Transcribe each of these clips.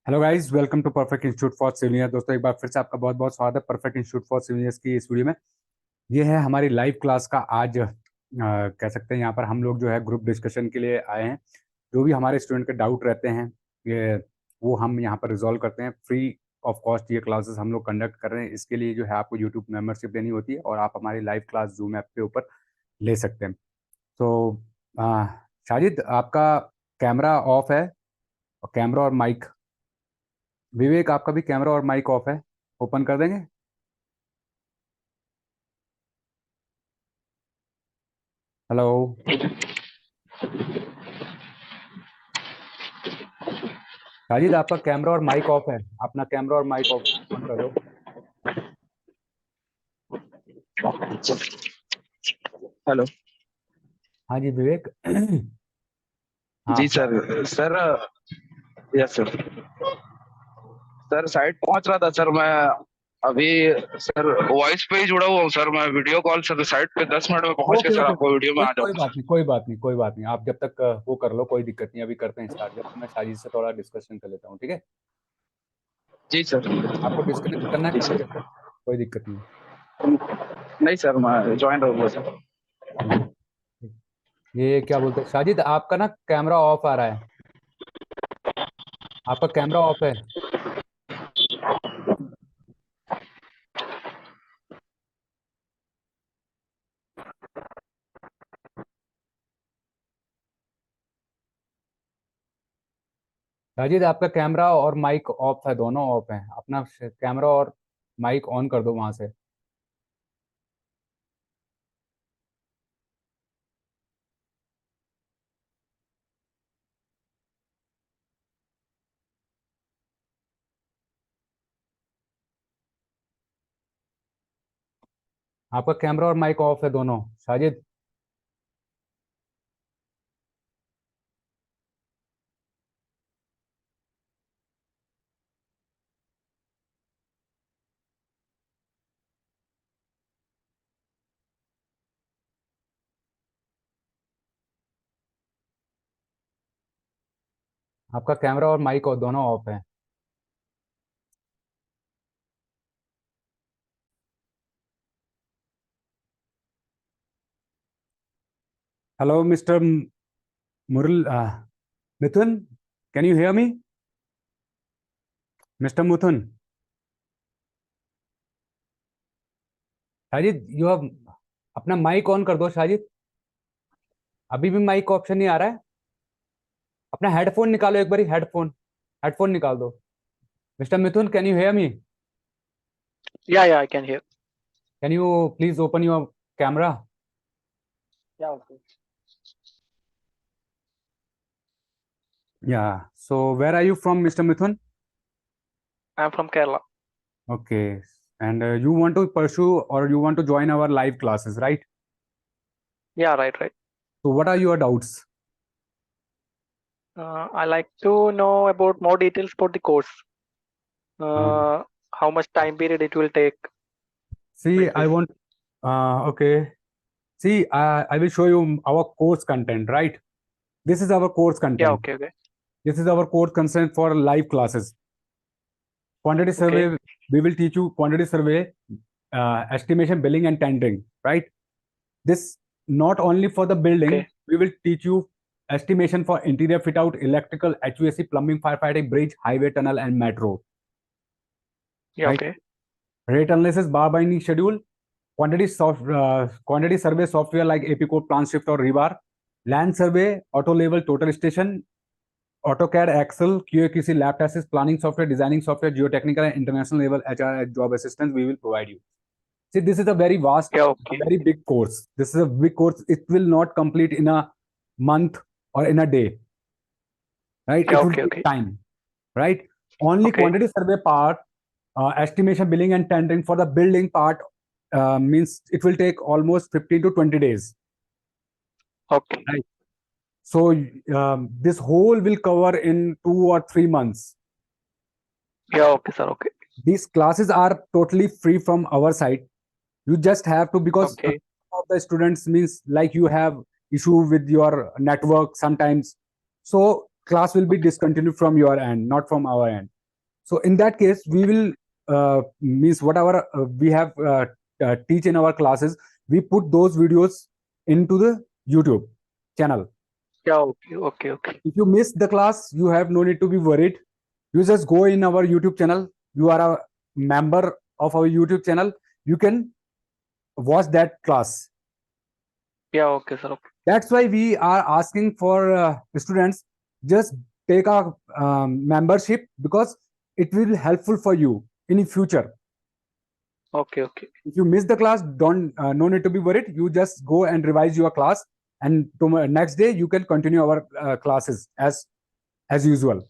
Hello guys, welcome to perfect institute for civil engineer. दोस्तों, एक बार फिर से आपका बहुत बहुत स्वागत है perfect institute for civil engineers की इस वीडियो में। ये है हमारी लाइव क्लास का आज कह सकते हैं यहाँ पर हम लोग जो है ग्रुप डिस्कशन के लिए आए हैं। जो भी हमारे स्टूडेंट के डाउट रहते हैं ये वो हम यहाँ पर रिजॉल्व करते हैं। फ्री ऑफ कॉस्ट ये क्लासेस हम लोग कंडक्ट कर रहे हैं। इसके लिए जो है आपको यूट्यूब मेंबरशिप लेनी होती है और आप हमारी लाइव क्लास जूम ऐप के ऊपर ले सकते हैं। तो शाहिद, आपका कैमरा ऑफ है और कैमरा और माइक। विवेक, आपका भी कैमरा और माइक ऑफ है, ओपन कर देंगे। हेलो साजिद, आपका कैमरा और माइक ऑफ है, अपना कैमरा और माइक ऑफ ऑन कर दो। हेलो। हाँ जी विवेक। हाँ जी sir. Sir yes sir. Sir site पहुंच रहा था सर मैं अभी। सर वॉइस पे ही जुड़ा हुआ हूँ सर मैं। वीडियो कॉल सर साइट पे 10 मिनट में पहुंच के ओके सर ओके, आपको वीडियो में कोई आ कोई जाऊंगा बात सर। नहीं, कोई बात नहीं, कोई बात नहीं। आप जब तक वो कर लो, कोई दिक्कत नहीं। अभी करते हैं स्टार्ट। जब तक मैं साजिद से थोड़ा डिस्कशन कर लेता हूँ, ठीक है? जी सर। आपको डिस्कनेक्ट करना है जी कर सर। लीजिए, कोई दिक्कत नहीं। नहीं सर मैं ज्वाइन रहूंगा सर। हम्म, ये क्या बोलते हैं साजिद, आपका ना कैमरा ऑफ आ रहा है। आपका कैमरा ऑफ है। साजिद, आपका कैमरा और माइक ऑफ है, दोनों ऑफ है। अपना कैमरा और माइक ऑन कर दो वहां से। आपका कैमरा और माइक ऑफ है दोनों, साजिद। आपका कैमरा और माइक और दोनों ऑफ है। हेलो मिस्टर मुरल Mithun, can you hear me? Mister Mithun, Sajid you have अपना माइक ऑन कर दो साजिद। अभी भी माइक का ऑप्शन नहीं आ रहा है। अपना हेडफोन निकालो एक बारी, हेडफोन हेडफोन निकाल दो। Mister Mithun, can you hear me? Yeah, I can hear. Can you please open your camera? Yeah, okay. Yeah, so where are you from mister Mithun? I'm from Kerala. Okay, and you want to pursue or you want to join our live classes, right? Yeah, right. So what are your doubts? I like to know about more details about the course. Um, How much time period it will take, See, like I this. want okay. See, I will show you our course content, right? This is our course Yeah, content. okay. This is our course content for live classes. Quantity survey, Okay. we will teach you quantity survey, estimation, billing, and tendering, right? This not only for the building, Okay. we will teach you estimation for interior fit out, electrical, HVAC, plumbing, firefighting, bridge, highway, tunnel, and metro, Yeah, right? okay. Rate analysis, bar binding schedule, quantity survey software like AP Code, PlanShift, or Rebar, land survey, auto level, total station, AutoCAD, Excel, QA/QC, lab tests, planning software, designing software, geotechnical and international level HR job assistance we will provide you. See, this is a very vast, Yeah, okay. very big course. This is a big course. It will not complete in a month or in a day, right? Yeah, It will okay. take time, right? Only Okay. quantity survey part, estimation, billing, and tendering for the building part means it will take almost 15 to 20 days, Okay. right? So this whole will cover in 2 or 3 months. Yeah, okay, sir. Okay. These classes are totally free from our side. You just have to, because Okay. of the students means like you have issue with your network sometimes. So class will be discontinued from your end, not from our end. So in that case, we will means whatever we have teach in our classes, we put those videos into the YouTube channel. Yeah, okay. If you miss the class, you have no need to be worried. You just go in our YouTube channel. You are a member of our YouTube channel. You can watch that class. Yeah, okay, sir. Okay. That's why we are asking for students, just take a membership, because it will be helpful for you in the future. Okay. If you miss the class, don't no need to be worried. You just go and revise your class, and next day you can continue our classes as usual.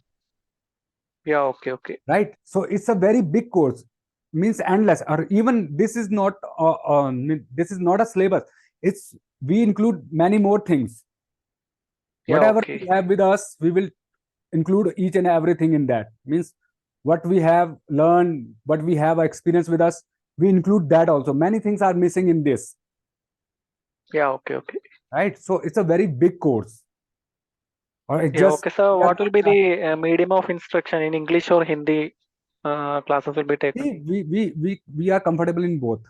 Yeah, okay. Right? So it's a very big course, means endless. Or even this is not this is not a syllabus. It's we include many more things. Yeah, Whatever okay. we have with us, we will include each and everything in that. Means what we have learned, what we have experience with us, we include that also. Many things are missing in this. Yeah, okay. Right? So it's a very big course. Or it Yeah, just okay, sir. What will be the medium of instruction in English or Hindi classes will be taken? see, we are comfortable in both.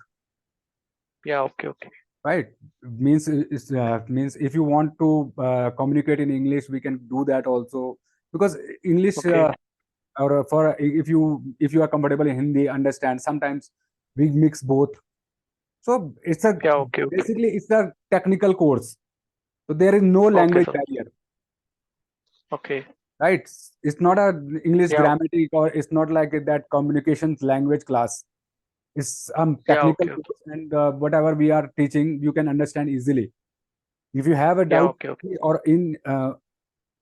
Yeah, okay. Right? Means if you want to communicate in English, we can do that also, because English Okay. or for if you are comfortable in Hindi, understand, sometimes we mix both. So it's a Yeah, okay. basically it's a technical course, so there is no Okay, language sir. barrier. Okay. Right? It's not a English Yeah. grammatic, or it's not like that communications language class. It's Yeah, technical okay. course, and whatever we are teaching, you can understand easily. If you have a Yeah, doubt, okay. or in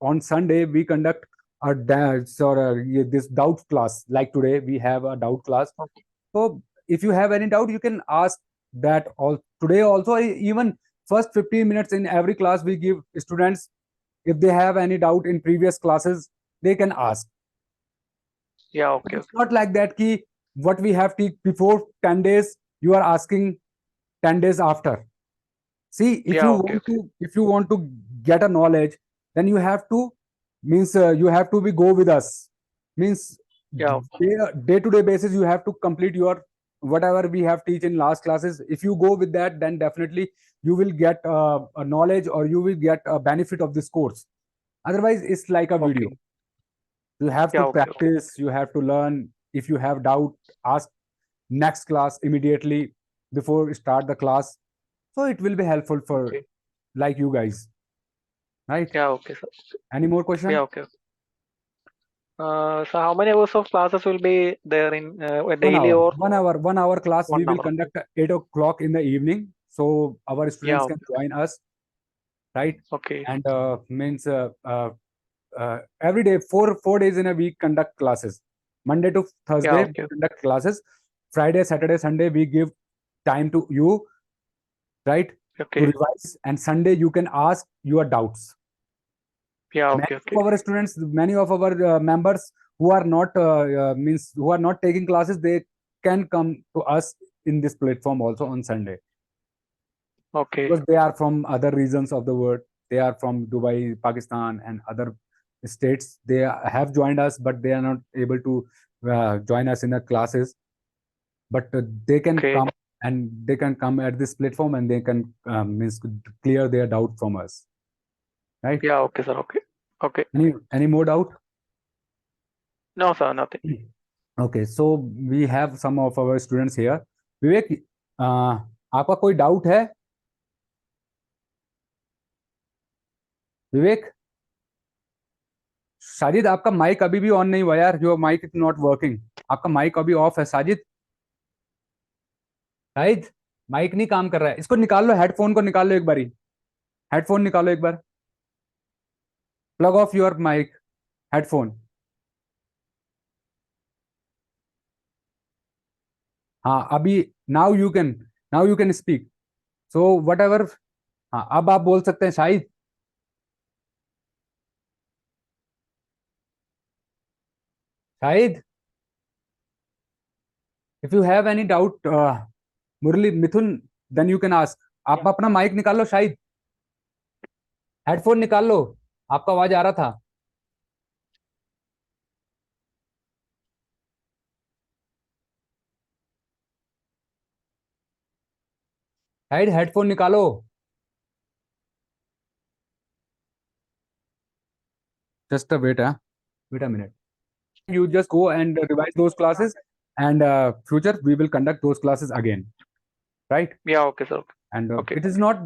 on Sunday we conduct a dance or this doubt class. Like today we have a doubt class. Okay. So if you have any doubt, you can ask that all today also. Even first 15 minutes in every class, we give students, if they have any doubt in previous classes, they can ask. Yeah, But okay. it's not like that ki what we have teach before 10 days, you are asking 10 days after. See, Yeah, okay. if you want to get a knowledge, then you have to means you have to be go with us. Means Yeah, day to day basis, you have to complete your whatever we have teach in last classes. If you go with that, then definitely you will get a knowledge, or you will get a benefit of this course. Otherwise, it's like a video. okay. You have Yeah, to okay. practice, you have to learn. If you have doubt, ask next class immediately before start the class. So it will be helpful for Okay. like you guys. Right? Yeah, okay, sir. Any more question? Yeah, okay. So how many hours of classes will be there in daily or 1 hour class we 1 will hour? conduct at 8 o'clock in the evening. So our students Yeah, can join us, right? okay. And means every day, four days in a week conduct classes. Monday to Yeah, Thursday we okay. conduct classes. Friday, Saturday, Sunday we give time to you, right, to Okay. revise, and Sunday you can ask your doubts. Yeah, Many okay. of our students, many of our members who are not means who are not taking classes, they can come to us in this platform also on Sunday, Okay. because they are from other regions of the world. They are from Dubai, Pakistan, and other states. They have joined us, but they are not able to join us in the classes. But they can Okay. come, and they can come at this platform, and they can means clear their doubt from us. Right? Yeah, okay, sir. Okay. Okay. Any more doubt? No, sir, nothing. Okay, so we have some of our students here. विवेक, आपका कोई doubt है? विवेक, साजिद, आपका mic अभी भी on नहीं हुआ यार. Your mic is not working. आपका माइक अभी ऑफ है साजिद. शाहिद, माइक नहीं काम कर रहा है. इसको निकाल लो, हेडफोन को निकाल लो एक बारी. हेडफोन निकालो एक बार. Plug off your mic, headphone. हाँ, अभी now you can speak. So whatever. हाँ, अब आप बोल सकते हैं Shahid. Shahid, if you have any doubt, Murali, Mithun, then you can ask. आप अपना माइक निकाल लो शाहिद. हेडफोन निकाल लो, आपका आवाज आ रहा था. शाहिद हेडफोन निकालो। Just a wait, wait a minute. You just go and revise those classes, and future we will conduct those classes again, right? Yeah, okay, sir. And Okay. it is not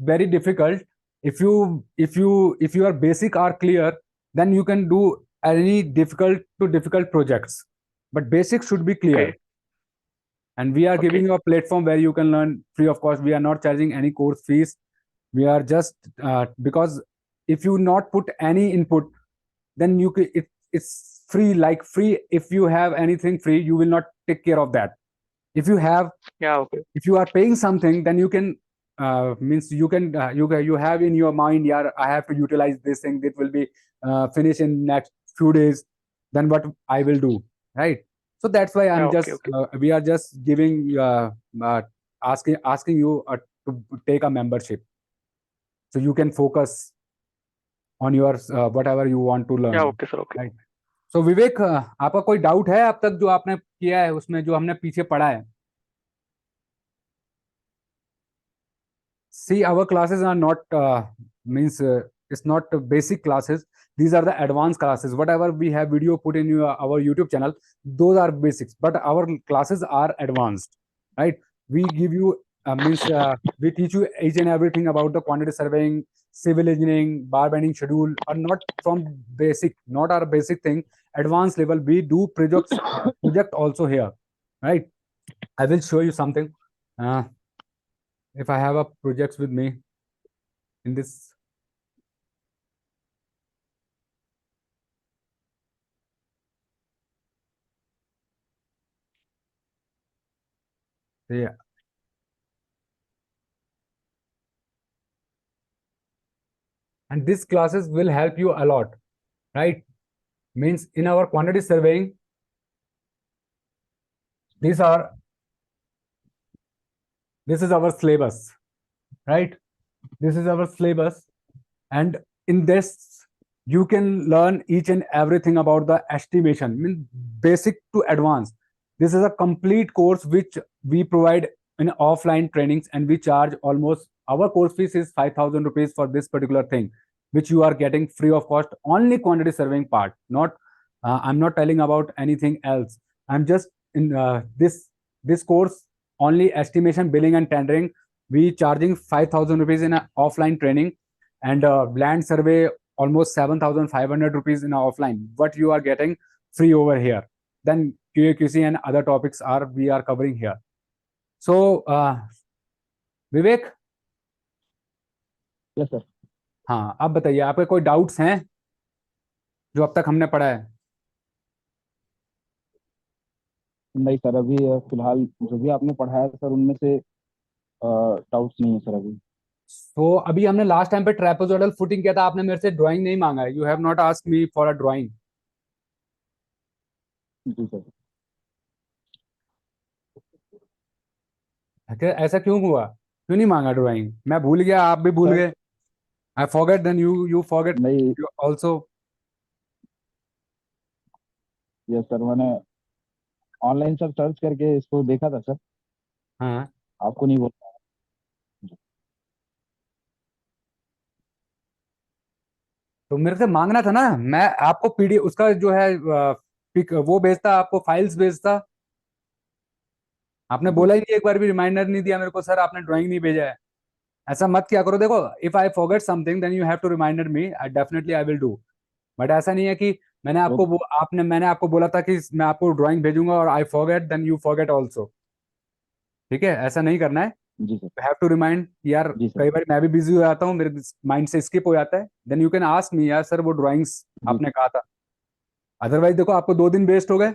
very difficult. If your basic are clear, then you can do any difficult to difficult projects, but basics should be clear. Okay. And we are Okay. giving you a platform where you can learn free of cost. We are not charging any course fees. We are just because if you not put any input, then it's free, like free. If you have anything free, you will not take care of that. If you have, Yeah, okay. if you are paying something, then you can means you can you have in your mind, yeah, I have to utilize this thing, that will be finished in next few days, then what I will do, right? So that's why I'm Yeah, just okay, okay. we are just giving asking you to take a membership, so you can focus on your whatever you want to learn, Yeah, okay, sir. Okay. right? So विवेक, आपका कोई doubt है अब तक जो आपने किया है उसमें, जो हमने पीछे पढ़ा है? See, our classes are not means it's not basic classes. These are the advanced classes. Whatever we have video put in our YouTube channel, those are basics. But our classes are advanced, right? We give you means we teach you each and everything about the quantity surveying, civil engineering, bar bending schedule, or not from basic, not our basic thing. Advanced level, we do project also here, right? I will show you something. If I have a projects with me in this, yeah, and these classes will help you a lot, right? Means in our quantity surveying, these are this is our syllabus, right? This is our syllabus, and in this you can learn each and everything about the estimation, means basic to advanced. This is a complete course which we provide in offline trainings, and we charge almost, our course fees is 5,000 rupees for this particular thing, which you are getting free of cost, only quantity surveying part. Not I'm not telling about anything else. I'm just in this course, only estimation, billing and tendering. We charging 5,000 rupees in a offline training, and land survey almost 7,500 rupees in a offline. What you are getting free over here. Then QA/QC and other topics are we are covering here. So Vivek, yes sir. हाँ, अब बताइए आपके कोई doubts हैं जो अब तक हमने पढ़ा है? नहीं सर, अभी फिलहाल जो भी आपने पढ़ाया सर उनमें से डाउट्स नहीं है सर अभी। तो अभी हमने लास्ट टाइम पे ट्रेपेजोइडल फुटिंग किया था, आपने मेरे से ड्राइंग नहीं मांगा है. You have not asked me for a drawing. जी सर। ऐसा क्यों हुआ? क्यों नहीं मांगा ड्राइंग? मैं भूल गया, आप भी भूल सर गए. I forget, then you forget नहीं, आल्सो. यस सर, मैंने ऑनलाइन सर सर्च करके इसको देखा था सर, हाँ, आपको नहीं बोल। तो मेरे से मांगना था ना, मैं आपको पीडीएफ उसका जो है पिक वो भेजता, आपको फाइल्स भेजता. आपने बोला ही नहीं, एक बार भी रिमाइंडर नहीं दिया मेरे को, सर आपने ड्राइंग नहीं भेजा है. ऐसा मत किया करो. देखो, if I forget something then you have to reminder me, I definitely I will do. But ऐसा नहीं है कि मैंने आपको बोला था कि मैं आपको ड्राइंग भेजूंगा और I forget then you forget also. ठीक है, ऐसा नहीं करना है. जी सर। हैव टू रिमाइंड यार. जी सर। कई बार मैं भी बिजी हो जाता हूँ, मेरे माइंड से स्किप हो जाता है. Then you can ask me, यार सर वो ड्राइंग्स जी आपने कहा था. अदरवाइज देखो, आपको 2 दिन वेस्ट हो गए.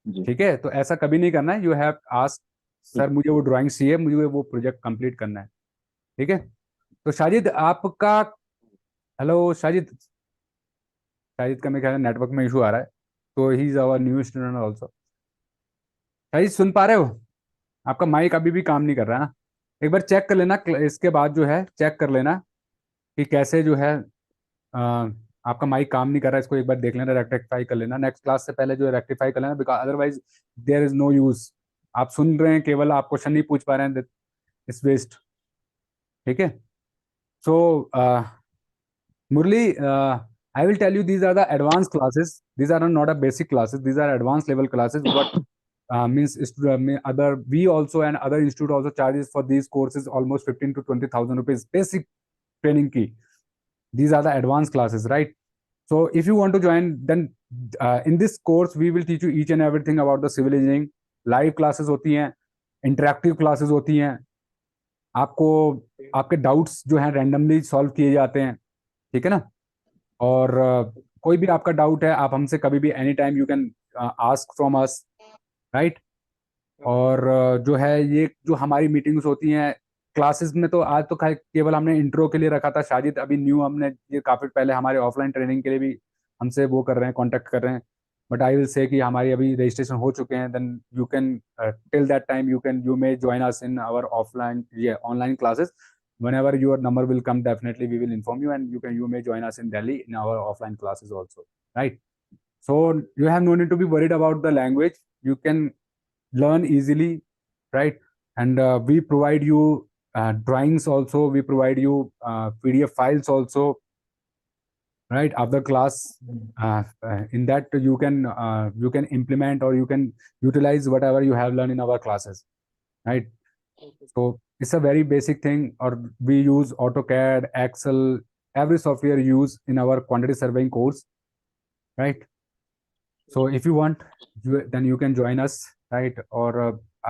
जी ठीक है, तो ऐसा कभी नहीं करना है. यू हैव आस्क, सर मुझे वो ड्राइंग चाहिए, मुझे वो प्रोजेक्ट कंप्लीट करना है. ठीक है. तो शाजिद आपका, हेलो शाजिद. शाजिद का मेरे ख्याल नेटवर्क में इशू आ रहा है, तो he is our new student also. Shajid सुन पा रहे हो? आपका माइक अभी भी काम नहीं कर रहा है ना? एक बार चेक कर लेना, इसके बाद जो है चेक कर लेना कि कैसे जो है आपका माइक काम नहीं कर रहा है. इसको एक बार देख लेना, रेक्टिफाई कर लेना. नेक्स्ट क्लास से पहले जो है रेक्टिफाई कर लेना, because otherwise there is no use. आप सुन रहे हैं केवल, आप क्वेश्चन नहीं पूछ पा रहे हैं, इट्स वेस्ट। ठीक है, सो Murli, I will tell you these are the advanced classes. These are not a basic classes. These are advanced level classes. What means is other we also and other institute also charges for these courses almost 15 to 20,000 rupees basic training key. These are the advanced classes, right? So if you want to join, then in this course we will teach you each and everything about the civil engineering. Live classes होती हैं, interactive classes होती हैं, आपको आपके doubts जो हैं randomly solve किए जाते हैं। ठीक है ना, और कोई भी आपका डाउट है आप हमसे कभी भी any time you can ask from us, right. और जो है ये जो हमारी मीटिंग्स होती हैं क्लासेस में, तो आज तो केवल हमने इंट्रो के लिए रखा था। शाजिद अभी न्यू, हमने ये काफ़ी पहले हमारे ऑफलाइन ट्रेनिंग के लिए भी हमसे वो कर रहे हैं, कांटेक्ट कर रहे हैं। बट आई विल से कि हमारी अभी रजिस्ट्रेशन हो चुके हैं, then you can till that time you may join us in our offline ये online classes. Whenever your number will come, definitely we will inform you, and you may join us in Delhi in our offline classes also, right? So you have no need to be worried about the language. You can learn easily, right? And we provide you drawings also. We provide you PDF files also, right? After class, in that you can implement or you can utilize whatever you have learned in our classes, right? So it's a very basic thing, or we use AutoCAD, Excel, every software used in our quantity surveying course, right? So if you want, then you can join us, right? और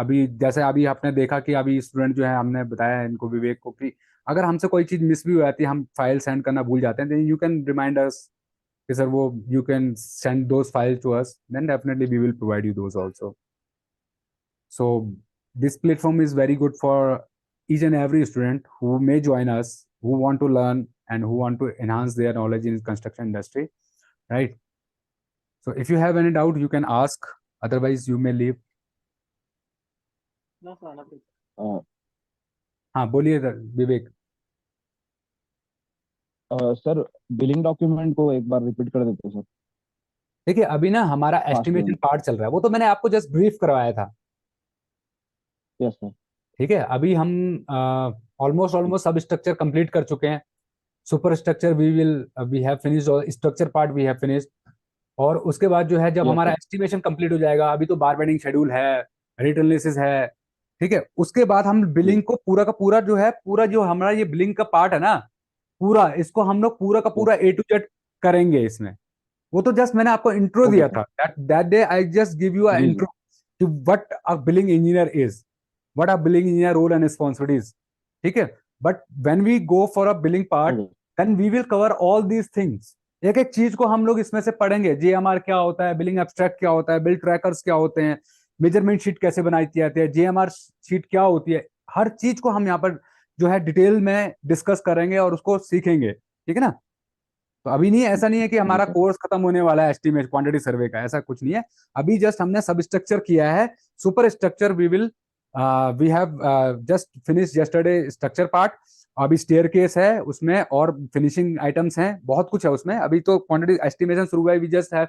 अभी जैसे अभी आपने देखा कि अभी student जो है, हमने बताया इनको, विवेक को, कि अगर हमसे कोई चीज़ मिस भी हो जाती है, हम फाइल सेंड करना भूल जाते हैं, then you can remind us कि सर वो you can send those files to us, then definitely we will provide you those also. So this platform is very good for each and every student who may join us, who want to learn and who want to enhance their knowledge in construction industry, right? So if you have any doubt, you can ask, otherwise you may leave. No, sir, nothing. हाँ बोलिए विवेक। Sir billing document को एक बार repeat कर देते sir. देखिए अभी ना हमारा एस्टिमेशन पार्ट चल रहा है, वो तो मैंने आपको जस्ट ब्रीफ करवाया था। Yes sir. ठीक है, अभी हम ऑलमोस्ट सब स्ट्रक्चर कंप्लीट कर चुके हैं। Superstructure we have finished, structure part we have finished. और उसके बाद जो है, जब Yes, हमारा sir. एस्टिमेशन कंप्लीट हो जाएगा, अभी तो बार बेडिंग शेड्यूल है, रेट एनालिसिस है, ठीक है, उसके बाद हम बिलिंग को पूरा का पूरा जो है, पूरा जो हमारा ये बिलिंग का पार्ट है ना, पूरा इसको हम लोग पूरा का पूरा A to Z करेंगे इसमें। वो तो जस्ट मैंने आपको इंट्रो Okay, दिया sir. था, that day I just give you a जी, जी. इंट्रो कि what a billing engineer is, what a billing engineer role and responsibilities. ठीक है, but when we go for a billing part, Okay. Then we will cover all these things. एक एक चीज को हम लोग इसमें से पढ़ेंगे, जेएमआर क्या होता है, बिलिंग एब्स्ट्रैक्ट क्या होता है, बिल ट्रैकर्स क्या होते हैं, मेजरमेंट शीट कैसे बनाई जाती है, जेएमआर शीट क्या होती है, हर चीज को हम यहाँ पर जो है डिटेल में डिस्कस करेंगे और उसको सीखेंगे। ठीक है ना, तो अभी नहीं, ऐसा नहीं है कि हमारा sir. कोर्स खत्म होने वाला है एस्टिमेट क्वांटिटी सर्वे का, ऐसा कुछ नहीं है। अभी जस्ट हमने सब स्ट्रक्चर किया है, superstructure we have just finish yesterday structure part. अभी स्टेयर केस है उसमें, और फिनिशिंग आइटम्स हैं, बहुत कुछ है उसमें। अभी तो क्वांटिटी एस्टिमेशन शुरू हुआ है, we just have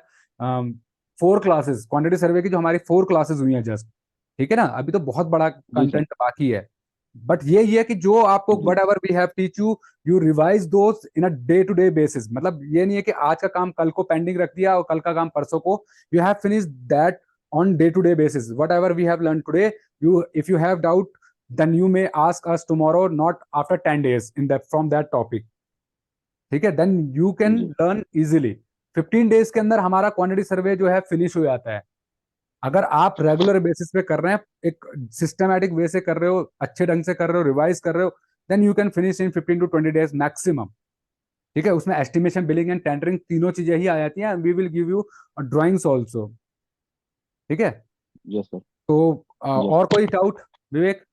4 classes quantity survey की, जो हमारी 4 क्लासेस हुई हैं जस्ट। ठीक है ना, अभी तो बहुत बड़ा कंटेंट बाकी है। बट ये है कि जो आपको जी. Whatever we have teach you revise those in a day to day basis. मतलब ये नहीं है कि आज का काम कल को पेंडिंग रख दिया और कल का काम परसों को, you have finish that on day to day basis. Whatever we have learn today, you if you have doubt, then you may ask us tomorrow, not after 10 days in that from that topic. ठीक है, then you can learn easily। 15 days के अंदर हमारा quantity survey जो है finish हो जाता है। अगर आप रेगुलर बेसिस पे कर रहे हैं, एक सिस्टमैटिक वे से कर रहे हो, अच्छे ढंग से कर रहे हो, रिवाइज कर रहे हो, then you can finish in 15 to 20 days maximum. ठीक है, उसमें एस्टिमेशन, बिलिंग एंड टेंडरिंग तीनों चीजें ही आ जाती हैं। We will give you drawings also. ठीक है, यस सर. तो और कोई डाउट विवेक?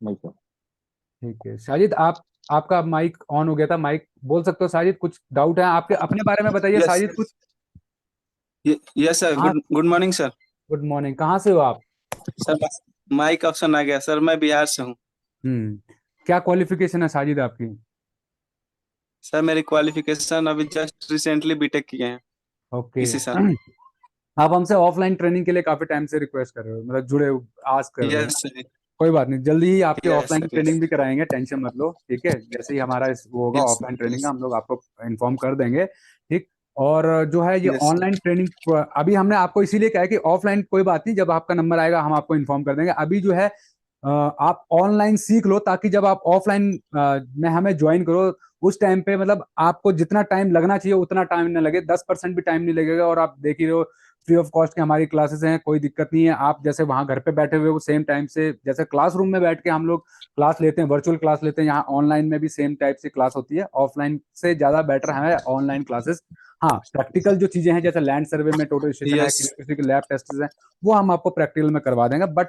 नहीं सर. ठीक है, साजिद आपका माइक ऑन हो गया था, माइक बोल सकते हो साजिद। कुछ डाउट है आपके अपने बारे में बताइए साजिद कुछ। Yes sir, good morning sir. Good morning, कहाँ से हो आप? सर माइक ऑप्शन आ गया सर, मैं बिहार से हूँ। क्या क्वालिफिकेशन है साजिद आपकी? सर मेरी क्वालिफिकेशन अभी जस्ट रिसेंटली बीटेक किए हैं ओके इसी साल। आप हमसे ऑफलाइन ट्रेनिंग के लिए काफी टाइम से रिक्वेस्ट कर रहे हो, मतलब जुड़े आस्क कर रहे हो यस ना। सर। कोई बात नहीं, जल्दी ही आपकी यस ऑफलाइन सर। ट्रेनिंग भी कराएंगे, टेंशन मत लो, ठीक है। जैसे ही हमारा वो होगा यस ऑफलाइन ट्रेनिंग का, हम लोग आपको इन्फॉर्म कर देंगे, ठीक। और जो है ये यस ऑनलाइन ट्रेनिंग अभी हमने आपको इसीलिए कहा है कि ऑफलाइन कोई बात नहीं, जब आपका नंबर आएगा हम आपको इन्फॉर्म कर देंगे। अभी जो है आप ऑनलाइन सीख लो, ताकि जब आप ऑफलाइन में हमें ज्वाइन करो उस टाइम पे, मतलब आपको जितना टाइम लगना चाहिए उतना टाइम ना लगे, 10% भी टाइम नहीं लगेगा। और आप देख ही रहे हो, फ्री ऑफ कॉस्ट की हमारी क्लासेस हैं, कोई दिक्कत नहीं है। आप जैसे वहां घर पे बैठे हुए वो सेम टाइम से, जैसे क्लासरूम में बैठ के हम लोग क्लास लेते हैं, वर्चुअल क्लास लेते हैं, यहाँ ऑनलाइन में भी सेम टाइप से क्लास होती है। ऑफलाइन से ज्यादा बेटर है ऑनलाइन क्लासेस। हाँ, प्रैक्टिकल जो चीजें हैं, जैसे लैंड सर्वे में टोटल स्टेशन है, यस किसी के लैब टेस्ट है, वो हम आपको प्रैक्टिकल में करवा देंगे। बट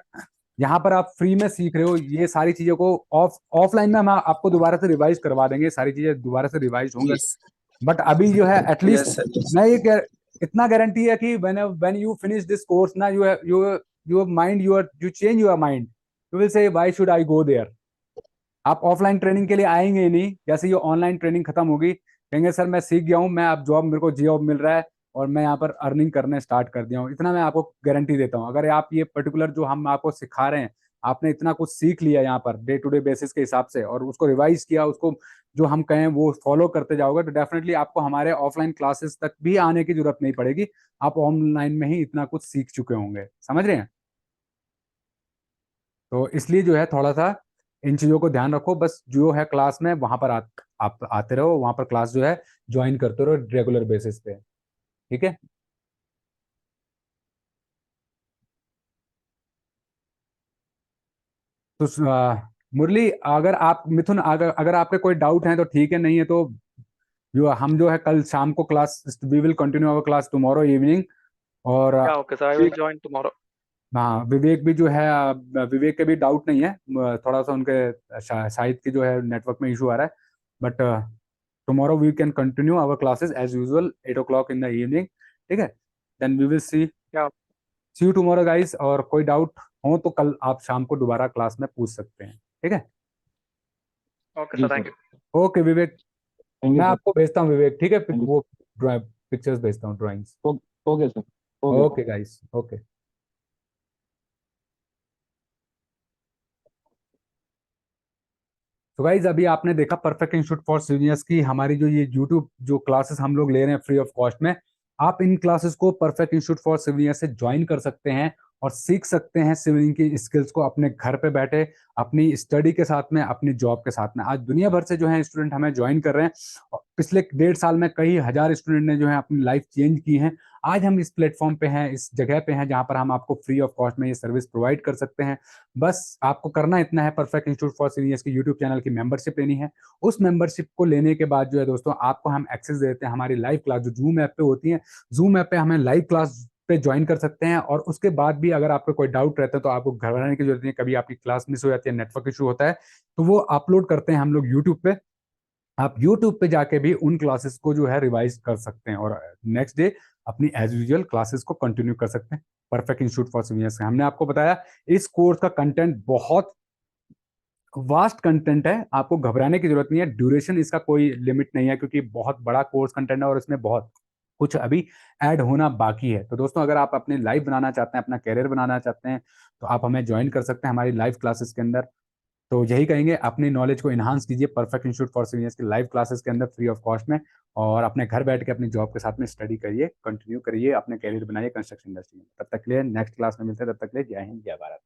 यहाँ पर आप फ्री में सीख रहे हो, ये सारी चीजों को ऑफलाइन में हम आपको दोबारा से रिवाइज करवा देंगे, सारी चीजें दोबारा से रिवाइज होंगी। यस बट अभी जो है एटलीस्ट यस सर। मैं इतना गारंटी है कि when you finish this course ना, your mind, you change your mind, you will say why should I go there. आप ऑफलाइन ट्रेनिंग के लिए आएंगे ही नहीं, जैसे ये ऑनलाइन ट्रेनिंग खत्म होगी कहेंगे सर मैं सीख गया हूँ, मैं अब जॉब, मेरे को जॉब मिल रहा है और मैं यहाँ पर अर्निंग करने स्टार्ट कर दिया हूँ। इतना मैं आपको गारंटी देता हूँ। अगर आप ये पर्टिकुलर जो हम आपको सिखा रहे हैं, आपने इतना कुछ सीख लिया यहाँ per day to day basis के हिसाब से, और उसको रिवाइज किया, उसको जो हम कहें वो फॉलो करते जाओगे, तो डेफिनेटली आपको हमारे ऑफलाइन क्लासेस तक भी आने की जरूरत नहीं पड़ेगी। आप ऑनलाइन में ही इतना कुछ सीख चुके होंगे, समझ रहे हैं। तो इसलिए जो है थोड़ा सा इन चीज़ों को ध्यान रखो। बस जो है क्लास में वहां पर आप आते रहो, वहां पर क्लास जो है ज्वाइन करते रहो रेगुलर बेसिस पे, ठीक है। तो मुरली, अगर आप मिथुन, अगर आपके कोई डाउट है तो ठीक है, नहीं है तो जो हम जो है कल शाम को class, we will continue our class tomorrow evening. और Yeah, okay, sir. I will join tomorrow. हाँ, विवेक भी जो है, विवेक के भी डाउट नहीं है, थोड़ा सा उनके शायद की जो है नेटवर्क में इशू आ रहा है। But tomorrow we can continue our classes as usual 8 o'clock in the evening, ठीक है। Then we will Yeah. See you tomorrow guys. और कोई डाउट हो तो कल आप शाम को दोबारा क्लास में पूछ सकते हैं, ठीक है। Okay, जी sir. Thank sir. you. Okay Vivek, thank you मैं सर। आपको भेजता हूँ विवेक, ठीक है, थैंक यू। वो पिक्चर्स भेजता हूँ, drawings. Okay sir. Okay. Okay guys, okay. तो गाइज अभी आपने देखा परफेक्ट इंस्टीट्यूट फॉर सीनियर्स की हमारी जो ये यूट्यूब जो क्लासेस हम लोग ले रहे हैं फ्री ऑफ कॉस्ट में। आप इन क्लासेस को परफेक्ट इंस्टीट्यूट फॉर सिविलियंस से ज्वाइन कर सकते हैं और सीख सकते हैं सिविलिंग की स्किल्स को अपने घर पे बैठे, अपनी स्टडी के साथ में, अपनी जॉब के साथ में। आज दुनिया भर से जो है स्टूडेंट हमें ज्वाइन कर रहे हैं, और पिछले 1.5 साल में कई हजार स्टूडेंट ने जो है अपनी लाइफ चेंज की है। आज हम इस प्लेटफॉर्म पे हैं, इस जगह पे हैं जहां पर हम आपको फ्री ऑफ कॉस्ट में ये सर्विस प्रोवाइड कर सकते हैं। बस आपको करना इतना है, परफेक्ट इंस्टीट्यूट फॉर सीनियर्स की यूट्यूब चैनल की मेंबरशिप लेनी है। उस मेंबरशिप को लेने के बाद जो है दोस्तों, आपको हम एक्सेस देते हैं हमारी लाइव क्लास जो जूम ऐप पे होती है। जूम ऐप पे हमें लाइव क्लास पे ज्वाइन कर सकते हैं। और उसके बाद भी अगर आपको कोई डाउट रहता है तो आपको घबराने की जरूरत नहीं है। कभी आपकी क्लास मिस हो जाती है, नेटवर्क इशू होता है, तो वो अपलोड करते हैं हम लोग यूट्यूब पे। आप यूट्यूब पे जाके भी उन क्लासेस को जो है रिवाइज कर सकते हैं और नेक्स्ट डे अपनी एज यूजुअल क्लासेस को कंटिन्यू कर सकते हैं परफेक्ट इंस्टीट्यूट फॉर सीनियर्स। हमने आपको बताया इस कोर्स का कंटेंट बहुत वास्ट कंटेंट है, आपको घबराने की जरूरत नहीं है। ड्यूरेशन इसका कोई लिमिट नहीं है, क्योंकि बहुत बड़ा कोर्स कंटेंट है और इसमें बहुत कुछ अभी ऐड होना बाकी है। तो दोस्तों, अगर आप अपने लाइफ बनाना चाहते हैं, अपना कैरियर बनाना चाहते हैं, तो आप हमें ज्वाइन कर सकते हैं हमारी लाइव क्लासेस के अंदर। तो यही कहेंगे, अपनी नॉलेज को इन्हांस कीजिए परफेक्ट इंस्टीट्यूट फॉर सीनियर्स की लाइव क्लासेस के अंदर फ्री ऑफ कॉस्ट में, और अपने घर बैठ के अपनी जॉब के साथ में स्टडी करिए, कंटिन्यू करिए, अपने कैरियर बनाइए कंस्ट्रक्शन इंडस्ट्री में। तब तक के लिए नेक्स्ट क्लास में मिलते हैं, तब तक के लिए जय हिंद जय भारत।